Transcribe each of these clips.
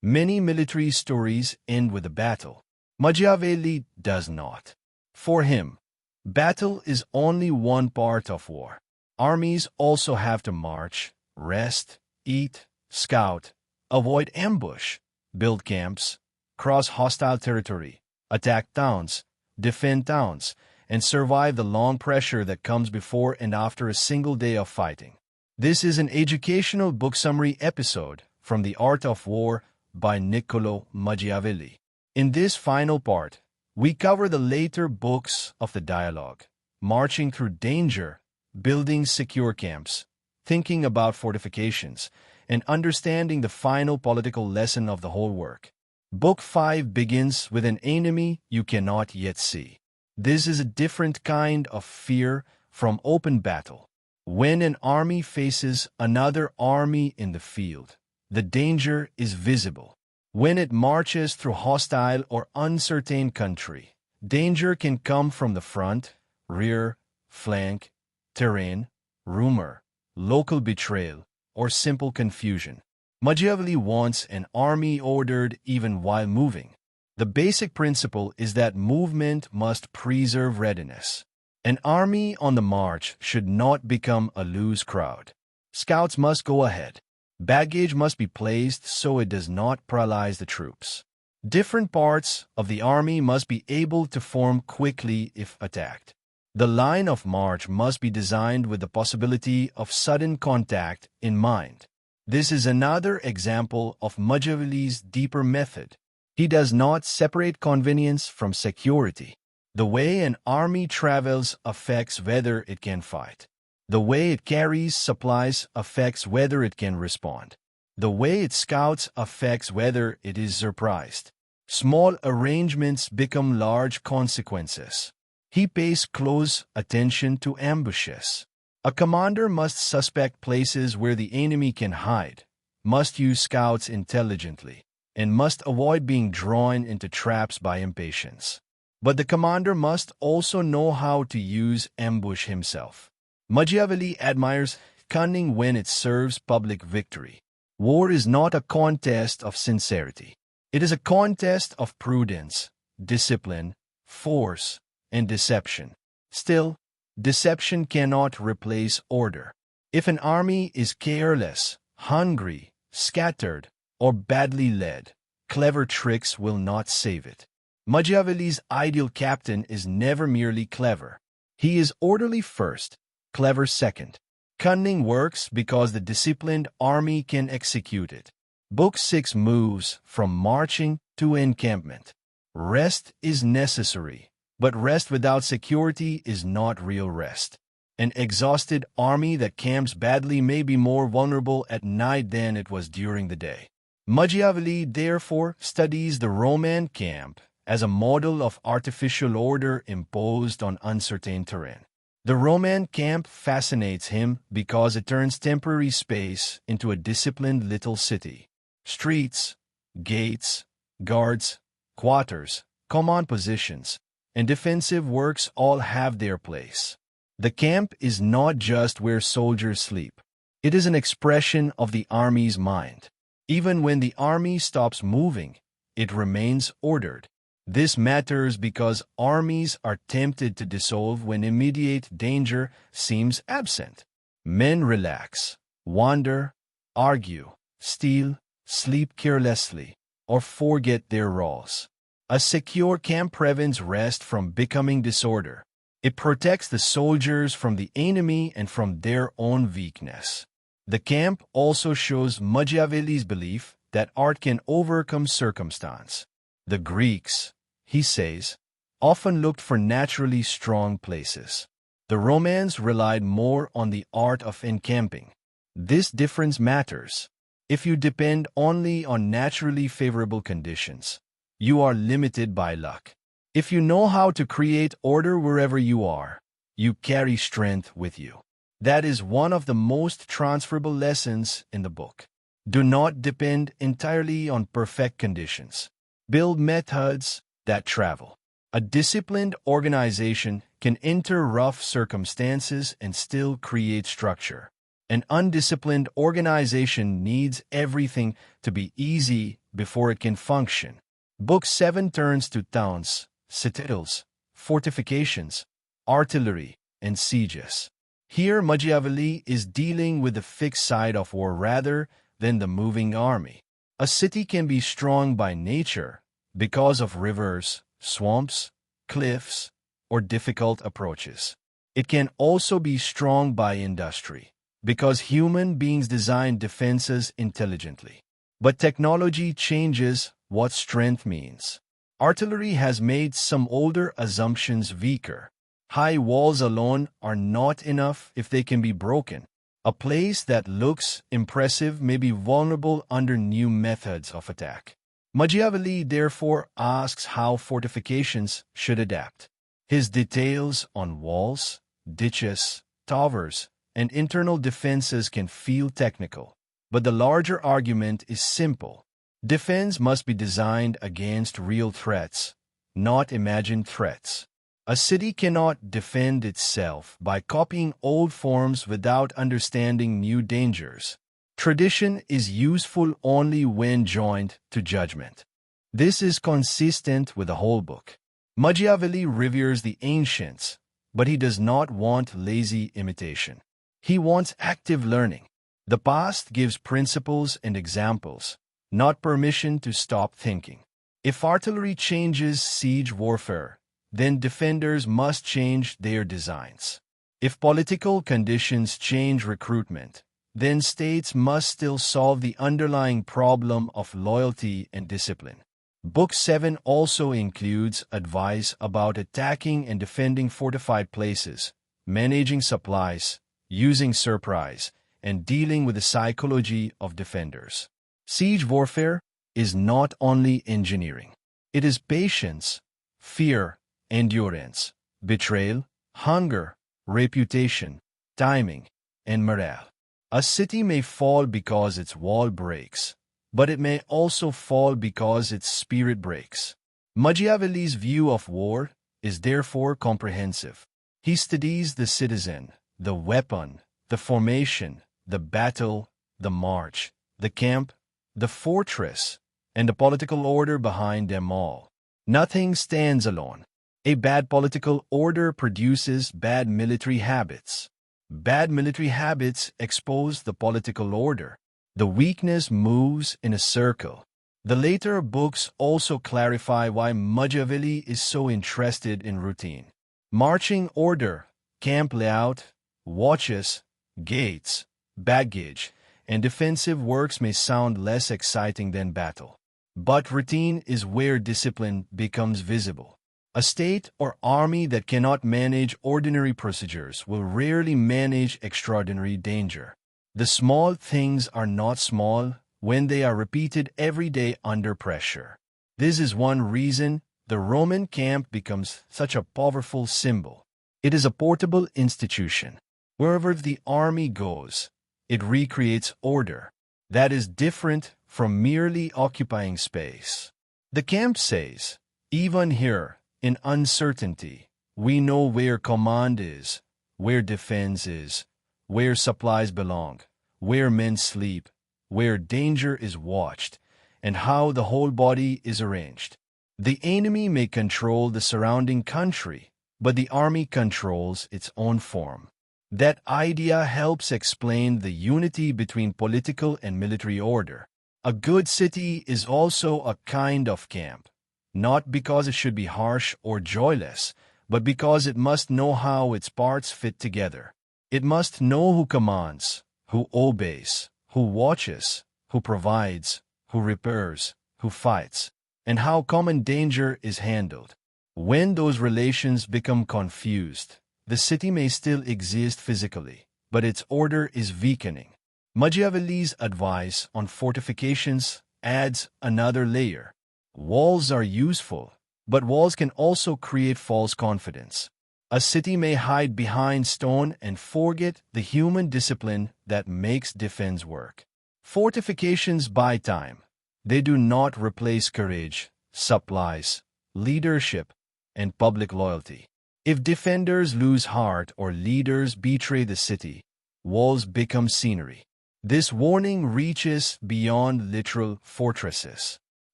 Many military stories end with a battle. Machiavelli does not. For him, battle is only one part of war. Armies also have to march, rest, eat, scout, avoid ambush, build camps, cross hostile territory, attack towns, defend towns, and survive the long pressure that comes before and after a single day of fighting. This is an educational book summary episode from The Art of War by Niccolo Machiavelli. In this final part, we cover the later books of the dialogue, marching through danger, building secure camps, thinking about fortifications, and understanding the final political lesson of the whole work. Book 5 begins with an enemy you cannot yet see. This is a different kind of fear from open battle. When an army faces another army in the field, the danger is visible. When it marches through hostile or uncertain country, danger can come from the front, rear, flank, terrain, rumor, local betrayal, or simple confusion. Machiavelli wants an army ordered even while moving. The basic principle is that movement must preserve readiness. An army on the march should not become a loose crowd. Scouts must go ahead. Baggage must be placed so it does not paralyze the troops. Different parts of the army must be able to form quickly if attacked. The line of march must be designed with the possibility of sudden contact in mind. This is another example of Machiavelli's deeper method. He does not separate convenience from security. The way an army travels affects whether it can fight. The way it carries supplies affects whether it can respond. The way it scouts affects whether it is surprised. Small arrangements become large consequences. He pays close attention to ambushes. A commander must suspect places where the enemy can hide, must use scouts intelligently, and must avoid being drawn into traps by impatience. But the commander must also know how to use ambush himself. Machiavelli admires cunning when it serves public victory. War is not a contest of sincerity. It is a contest of prudence, discipline, force, and deception. Still, deception cannot replace order. If an army is careless, hungry, scattered, or badly led, clever tricks will not save it. Machiavelli's ideal captain is never merely clever. He is orderly first, clever second. Cunning works because the disciplined army can execute it. Book 6 moves from marching to encampment. Rest is necessary, but rest without security is not real rest. An exhausted army that camps badly may be more vulnerable at night than it was during the day. Machiavelli, therefore, studies the Roman camp as a model of artificial order imposed on uncertain terrain. The Roman camp fascinates him because it turns temporary space into a disciplined little city. Streets, gates, guards, quarters, command positions, and defensive works all have their place. The camp is not just where soldiers sleep. It is an expression of the army's mind. Even when the army stops moving, it remains ordered. This matters because armies are tempted to dissolve when immediate danger seems absent. Men relax, wander, argue, steal, sleep carelessly, or forget their roles. A secure camp prevents rest from becoming disorder. It protects the soldiers from the enemy and from their own weakness. The camp also shows Machiavelli's belief that art can overcome circumstance. The Greeks, he says, often looked for naturally strong places. The Romans relied more on the art of encamping. This difference matters. If you depend only on naturally favorable conditions, you are limited by luck. If you know how to create order wherever you are, you carry strength with you. That is one of the most transferable lessons in the book. Do not depend entirely on perfect conditions. Build methods that travel. A disciplined organization can enter rough circumstances and still create structure. An undisciplined organization needs everything to be easy before it can function. Book 7 turns to towns, citadels, fortifications, artillery, and sieges. Here Machiavelli is dealing with the fixed side of war rather than the moving army. A city can be strong by nature because of rivers, swamps, cliffs, or difficult approaches. It can also be strong by industry because human beings design defenses intelligently. But technology changes what strength means. Artillery has made some older assumptions weaker. High walls alone are not enough if they can be broken. A place that looks impressive may be vulnerable under new methods of attack. Machiavelli therefore asks how fortifications should adapt. His details on walls, ditches, towers, and internal defenses can feel technical, but the larger argument is simple. Defense must be designed against real threats, not imagined threats. A city cannot defend itself by copying old forms without understanding new dangers. Tradition is useful only when joined to judgment. This is consistent with the whole book. Machiavelli reveres the ancients, but he does not want lazy imitation. He wants active learning. The past gives principles and examples, not permission to stop thinking. If artillery changes siege warfare, then defenders must change their designs. If political conditions change recruitment, then states must still solve the underlying problem of loyalty and discipline. Book 7 also includes advice about attacking and defending fortified places, managing supplies, using surprise, and dealing with the psychology of defenders. Siege warfare is not only engineering. It is patience, fear, endurance, betrayal, hunger, reputation, timing, and morale. A city may fall because its wall breaks, but it may also fall because its spirit breaks. Machiavelli's view of war is therefore comprehensive. He studies the citizen, the weapon, the formation, the battle, the march, the camp, the fortress, and the political order behind them all. Nothing stands alone. A bad political order produces bad military habits. Bad military habits expose the political order. The weakness moves in a circle. The later books also clarify why Machiavelli is so interested in routine. Marching order, camp layout, watches, gates, baggage, and defensive works may sound less exciting than battle. But routine is where discipline becomes visible. A state or army that cannot manage ordinary procedures will rarely manage extraordinary danger. The small things are not small when they are repeated every day under pressure. This is one reason the Roman camp becomes such a powerful symbol. It is a portable institution. Wherever the army goes, it recreates order. That is different from merely occupying space. The camp says, even here, in uncertainty, we know where command is, where defense is, where supplies belong, where men sleep, where danger is watched, and how the whole body is arranged. The enemy may control the surrounding country, but the army controls its own form. That idea helps explain the unity between political and military order. A good city is also a kind of camp. Not because it should be harsh or joyless, but because it must know how its parts fit together. It must know who commands, who obeys, who watches, who provides, who repairs, who fights, and how common danger is handled. When those relations become confused, the city may still exist physically, but its order is weakening. Machiavelli's advice on fortifications adds another layer. Walls are useful, but walls can also create false confidence. A city may hide behind stone and forget the human discipline that makes defense work. Fortifications buy time. They do not replace courage, supplies, leadership, and public loyalty. If defenders lose heart or leaders betray the city, walls become scenery. This warning reaches beyond literal fortresses.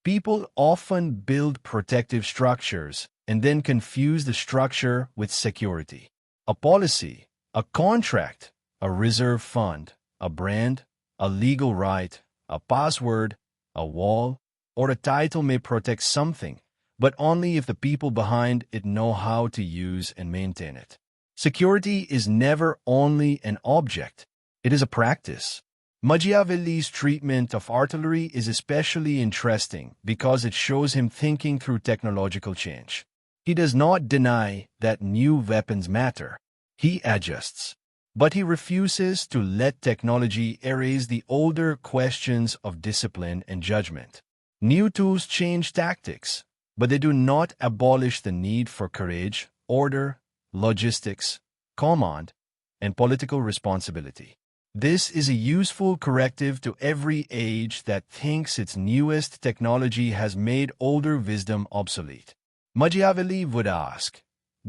People often build protective structures and then confuse the structure with security. A policy, a contract, a reserve fund, a brand, a legal right, a password, a wall, or a title may protect something, but only if the people behind it know how to use and maintain it. Security is never only an object, it is a practice. Machiavelli's treatment of artillery is especially interesting because it shows him thinking through technological change. He does not deny that new weapons matter. He adjusts. But he refuses to let technology erase the older questions of discipline and judgment. New tools change tactics, but they do not abolish the need for courage, order, logistics, command, and political responsibility. This is a useful corrective to every age that thinks its newest technology has made older wisdom obsolete. Machiavelli would ask,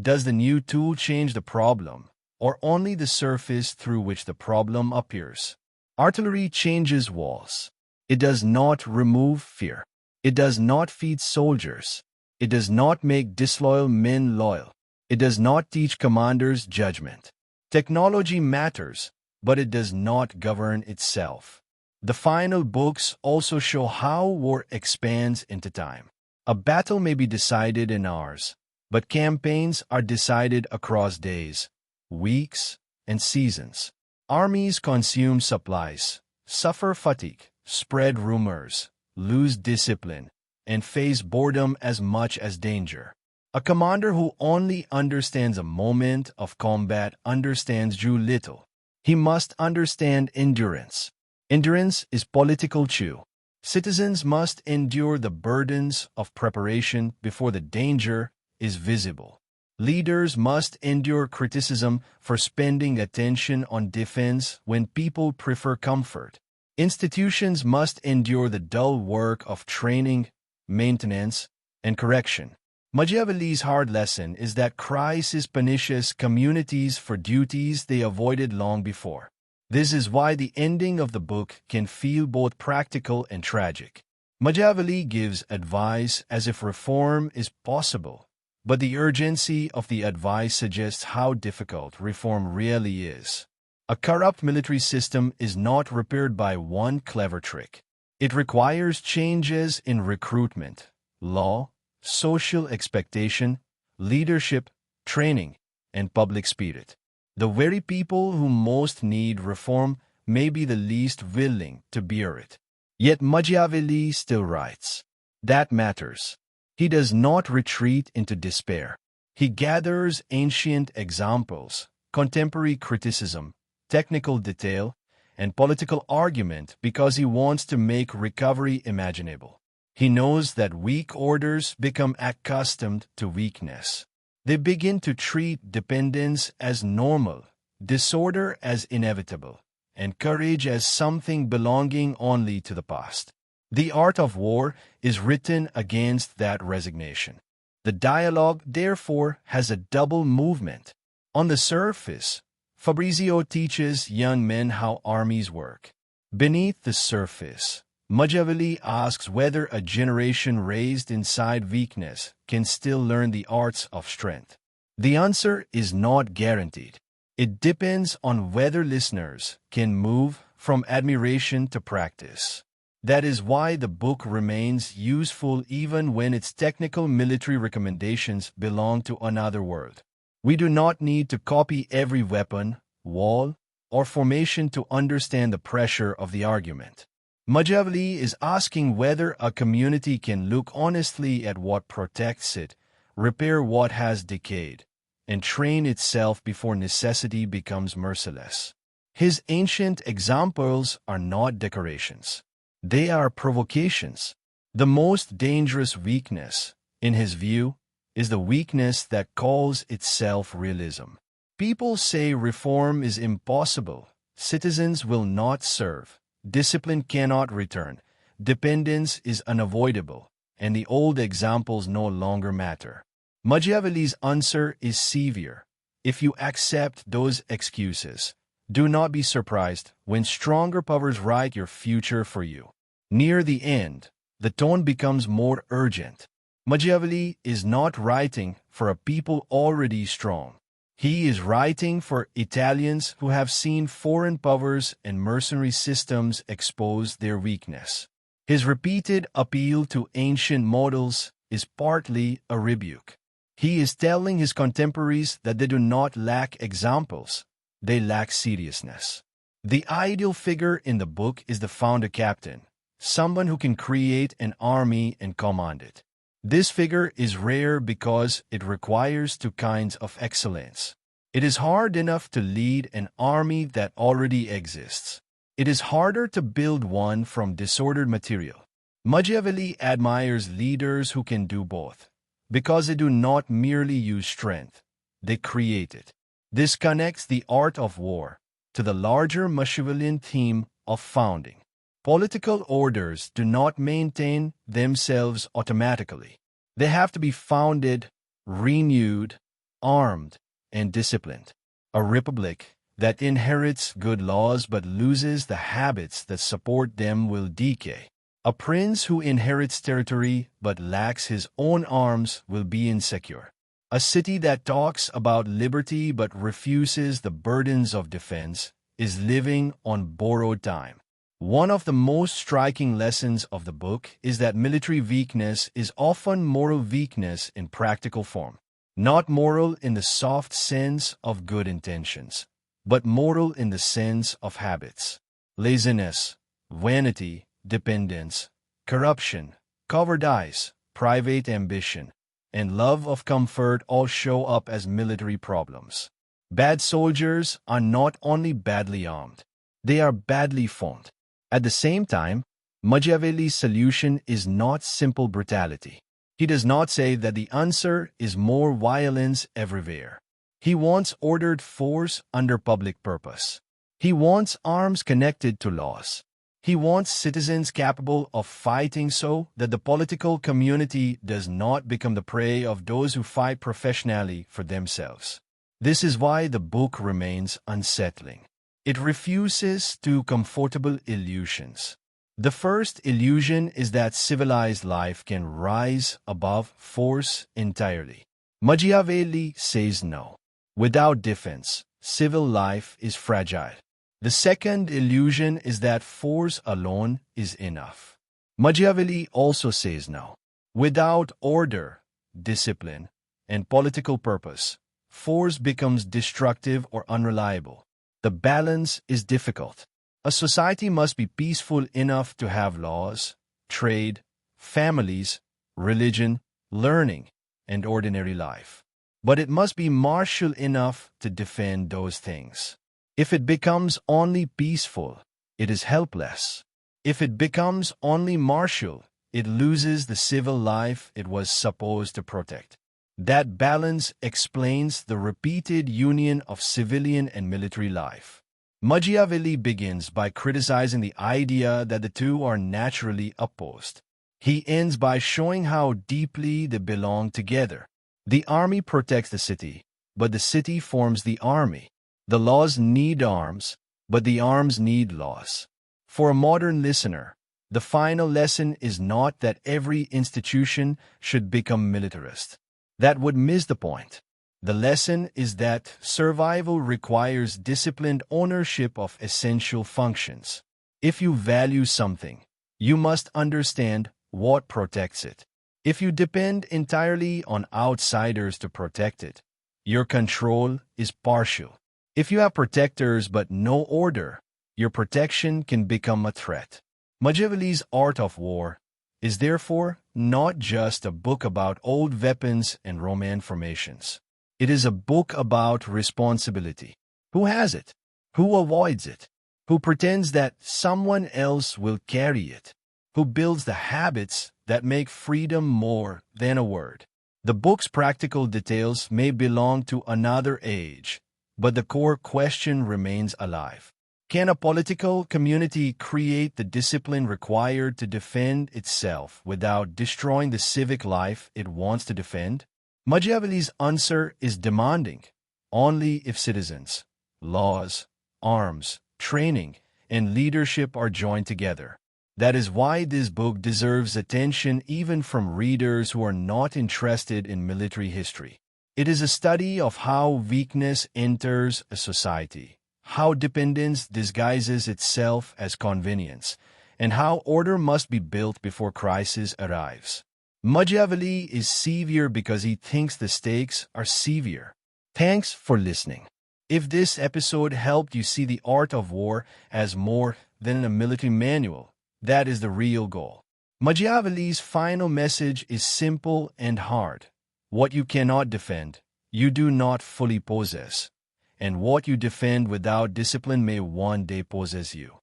does the new tool change the problem, or only the surface through which the problem appears? Artillery changes walls. It does not remove fear. It does not feed soldiers. It does not make disloyal men loyal. It does not teach commanders judgment. Technology matters, but it does not govern itself. The final books also show how war expands into time. A battle may be decided in hours, but campaigns are decided across days, weeks, and seasons. Armies consume supplies, suffer fatigue, spread rumors, lose discipline, and face boredom as much as danger. A commander who only understands a moment of combat understands too little. He must understand endurance. Endurance is political chew. Citizens must endure the burdens of preparation before the danger is visible. Leaders must endure criticism for spending attention on defense when people prefer comfort. Institutions must endure the dull work of training, maintenance, and correction. Machiavelli's hard lesson is that crisis punishes communities for duties they avoided long before. This is why the ending of the book can feel both practical and tragic. Machiavelli gives advice as if reform is possible, but the urgency of the advice suggests how difficult reform really is. A corrupt military system is not repaired by one clever trick. It requires changes in recruitment, law, social expectation, leadership, training, and public spirit. The very people who most need reform may be the least willing to bear it. Yet Machiavelli still writes. That matters. He does not retreat into despair. He gathers ancient examples, contemporary criticism, technical detail, and political argument because he wants to make recovery imaginable. He knows that weak orders become accustomed to weakness. They begin to treat dependence as normal, disorder as inevitable, and courage as something belonging only to the past. The art of war is written against that resignation. The dialogue, therefore, has a double movement. On the surface, Fabrizio teaches young men how armies work. Beneath the surface, Machiavelli asks whether a generation raised inside weakness can still learn the arts of strength. The answer is not guaranteed. It depends on whether listeners can move from admiration to practice. That is why the book remains useful even when its technical military recommendations belong to another world. We do not need to copy every weapon, wall, or formation to understand the pressure of the argument. Machiavelli is asking whether a community can look honestly at what protects it, repair what has decayed, and train itself before necessity becomes merciless. His ancient examples are not decorations. They are provocations. The most dangerous weakness, in his view, is the weakness that calls itself realism. People say reform is impossible, citizens will not serve, discipline cannot return, dependence is unavoidable, and the old examples no longer matter. Machiavelli's answer is severe. If you accept those excuses, Do not be surprised when stronger powers write your future for you. Near the end, the tone becomes more urgent. Machiavelli is not writing for a people already strong. He is writing for Italians who have seen foreign powers and mercenary systems expose their weakness. His repeated appeal to ancient models is partly a rebuke. He is telling his contemporaries that they do not lack examples, they lack seriousness. The ideal figure in the book is the founder captain, someone who can create an army and command it. This figure is rare because it requires two kinds of excellence. It is hard enough to lead an army that already exists. It is harder to build one from disordered material. Machiavelli admires leaders who can do both, because they do not merely use strength, they create it. This connects the art of war to the larger Machiavellian theme of founding. Political orders do not maintain themselves automatically. They have to be founded, renewed, armed, and disciplined. A republic that inherits good laws but loses the habits that support them will decay. A prince who inherits territory but lacks his own arms will be insecure. A city that talks about liberty but refuses the burdens of defense is living on borrowed time. One of the most striking lessons of the book is that military weakness is often moral weakness in practical form. Not moral in the soft sense of good intentions, but moral in the sense of habits. Laziness, vanity, dependence, corruption, cowardice, private ambition, and love of comfort all show up as military problems. Bad soldiers are not only badly armed, they are badly formed. At the same time, Machiavelli's solution is not simple brutality. He does not say that the answer is more violence everywhere. He wants ordered force under public purpose. He wants arms connected to laws. He wants citizens capable of fighting so that the political community does not become the prey of those who fight professionally for themselves. This is why the book remains unsettling. It refuses two comfortable illusions. The first illusion is that civilized life can rise above force entirely. Machiavelli says no. Without defense, civil life is fragile. The second illusion is that force alone is enough. Machiavelli also says no. Without order, discipline, and political purpose, force becomes destructive or unreliable. The balance is difficult. A society must be peaceful enough to have laws, trade, families, religion, learning, and ordinary life. But it must be martial enough to defend those things. If it becomes only peaceful, it is helpless. If it becomes only martial, it loses the civil life it was supposed to protect. That balance explains the repeated union of civilian and military life. Machiavelli begins by criticizing the idea that the two are naturally opposed. He ends by showing how deeply they belong together. The army protects the city, but the city forms the army. The laws need arms, but the arms need laws. For a modern listener, the final lesson is not that every institution should become militarist. That would miss the point. The lesson is that survival requires disciplined ownership of essential functions. If you value something, you must understand what protects it. If you depend entirely on outsiders to protect it, your control is partial. If you have protectors but no order, your protection can become a threat. Machiavelli's Art of War is therefore not just a book about old weapons and Roman formations. It is a book about responsibility. Who has it? Who avoids it? Who pretends that someone else will carry it? Who builds the habits that make freedom more than a word? The book's practical details may belong to another age, but the core question remains alive. Can a political community create the discipline required to defend itself without destroying the civic life it wants to defend? Machiavelli's answer is demanding only if citizens, laws, arms, training, and leadership are joined together. That is why this book deserves attention even from readers who are not interested in military history. It is a study of how weakness enters a society, how dependence disguises itself as convenience, and how order must be built before crisis arrives. Machiavelli is severe because he thinks the stakes are severe. Thanks for listening. If this episode helped you see the art of war as more than a military manual, that is the real goal. Machiavelli's final message is simple and hard. What you cannot defend, you do not fully possess. And what you defend without discipline may one day possess you.